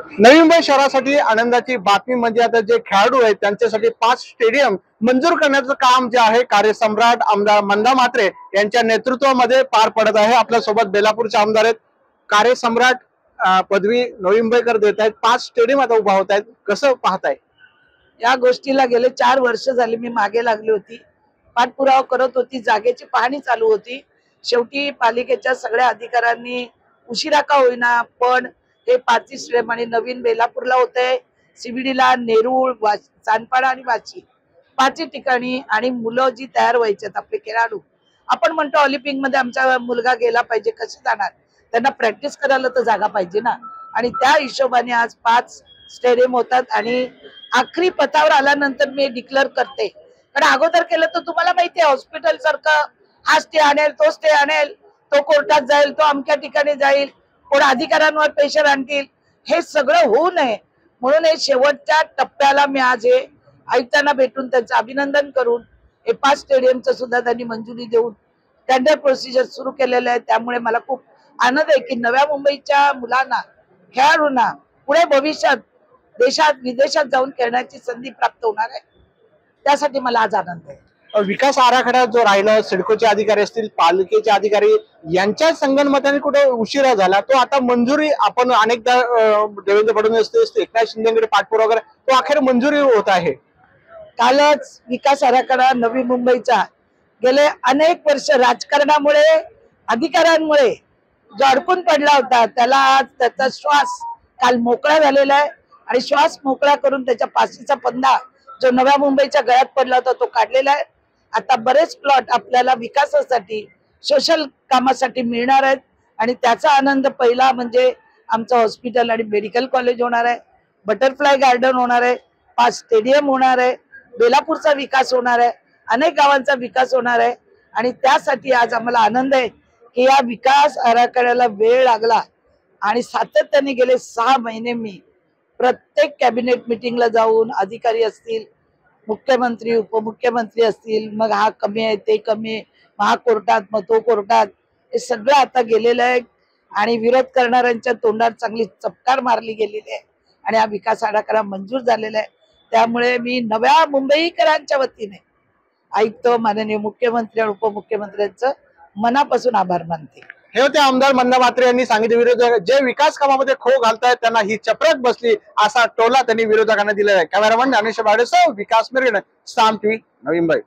नवी मुंबई शहरासाठी आनंदाची बातमी म्हणजे आता जे खेळाडू आहेत त्यांच्यासाठी 5 स्टेडियम मंजूर करण्याचं काम जे आहे कार्यसम्राट आमदार मंदा म्हात्रे यांच्या नेतृत्वामध्ये पार पडत आहे। आपल्या सोबत बेलापूरचे आमदार आहेत। कार्यसम्राट पदवी नवी मुंबईकर देत आहेत, 5 स्टेडियम आता उभा होत आहेत, कसं पाहताय या गोष्टीला? गेले 4 वर्ष झाली मी मागे लागली होती, पाठपुरावा करत होती, जागेची पाहणी चालू होती। शेवटी पालिकेच्या सगळ्या अधिकाऱ्यांनी उशिरा का होईना पण हे 5 स्टेडियम आणि नवीन बेलापूरला होते, सीबीडीला, नेरूळ, चांदपाडा आणि वाची 5 ठिकाणी। आणि मुलं जी तयार व्हायचे आपले खेळाडू, आपण म्हणतो ऑलिम्पिक मध्ये आमचा मुलगा गेला पाहिजे, कसे जाणार? त्यांना प्रॅक्टिस करायला तर जागा पाहिजे ना। आणि त्या हिशोबाने आज 5 स्टेडियम होतात। आणि आखरी पथावर आल्यानंतर मी डिक्लेअर करते, कारण अगोदर केलं तर तुम्हाला माहिती आहे हॉस्पिटल सारखं हा स्टे आणेल, तो स्टे आणेल, तो कोर्टात जाईल, तो अमक्या ठिकाणी जाईल, कोण अधिकाऱ्यांवर प्रेशर आणतील, हे सगळं होऊ नये म्हणून हे शेवटच्या टप्प्याला मी आज हे आयुक्तांना भेटून त्यांचं अभिनंदन करून हे 5 स्टेडियमचं सुद्धा त्यांनी मंजुरी देऊन टेंडर प्रोसिजर सुरू केलेलं आहे। त्यामुळे मला खूप आनंद आहे की नव्या मुंबईच्या मुलांना, खेळाडूंना पुढे भविष्यात देशात विदेशात जाऊन खेळण्याची संधी प्राप्त होणार आहे, त्यासाठी मला आज आनंद आहे। विकास आराखडा जो राहिला, सिडकोचे अधिकारी असतील, पालिकेचे अधिकारी यांच्या संगनमताने कुठे उशिरा झाला, तो आता मंजुरी आपण अनेकदा देवेंद्र फडणवीस एकनाथ शिंदेकडे पाठपुरावा वगैरे तो अखेर मंजुरी होत आहे। कालच विकास आराखडा नवी मुंबईचा गेले अनेक वर्ष राजकारणामुळे, अधिकाऱ्यांमुळे जो अडकून पडला होता, त्याला आज त्याचा श्वास काल मोकळा झालेला आहे। आणि श्वास मोकळा करून त्याच्या पाशीचा पंधा जो नव्या मुंबईच्या गळ्यात पडला होता तो काढलेला आहे। आता बरेच प्लॉट आपल्याला विकासासाठी, सोशल कामासाठी मिळणार आहेत। आणि त्याचा आनंद पहिला म्हणजे आमचं हॉस्पिटल आणि मेडिकल कॉलेज होणार आहे, बटरफ्लाय गार्डन होणार आहे, 5 स्टेडियम होणार आहे, बेलापूरचा विकास होणार आहे, अनेक गावांचा विकास होणार आहे। आणि त्यासाठी आज आम्हाला आनंद आहे की या विकास आराखड्याला वेळ लागला आणि सातत्याने गेले 6 महिने मी प्रत्येक कॅबिनेट मीटिंगला जाऊन अधिकारी असतील, मुख्यमंत्री, उपमुख्यमंत्री असतील, मग हा कमी आहे, ते कमी आहे, मग हा कोर्टात, मग तो कोर्टात, हे सगळं आता गेलेलं आहे। आणि विरोध करणाऱ्यांच्या तोंडात चांगली चपकार मारली गेलेली आहे आणि हा विकास आराखडा मंजूर झालेला आहे। त्यामुळे मी नव्या मुंबईकरांच्या वतीने आयुक्त, माननीय मुख्यमंत्री आणि उपमुख्यमंत्र्यांचं मनापासून आभार मानते। हे होते आमदार मंदा म्हात्रे यांनी सांगितले, विरोधक जे विकास कामामध्ये खो घालतायत त्यांना ही चपराक बसली, असा टोला त्यांनी विरोधकांना दिलेला आहे। कॅमेरामन ज्ञानेश्वर भाडेसह विकास मिरगणे, साम टीव्ही, नवी मुंबई।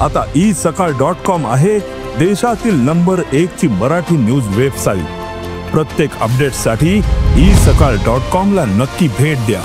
आता isakal.com आहे देशातील नंबर 1 ची मराठी न्यूज वेबसाईट। प्रत्येक अपडेटसाठी isakal.com ला नक्की भेट द्या।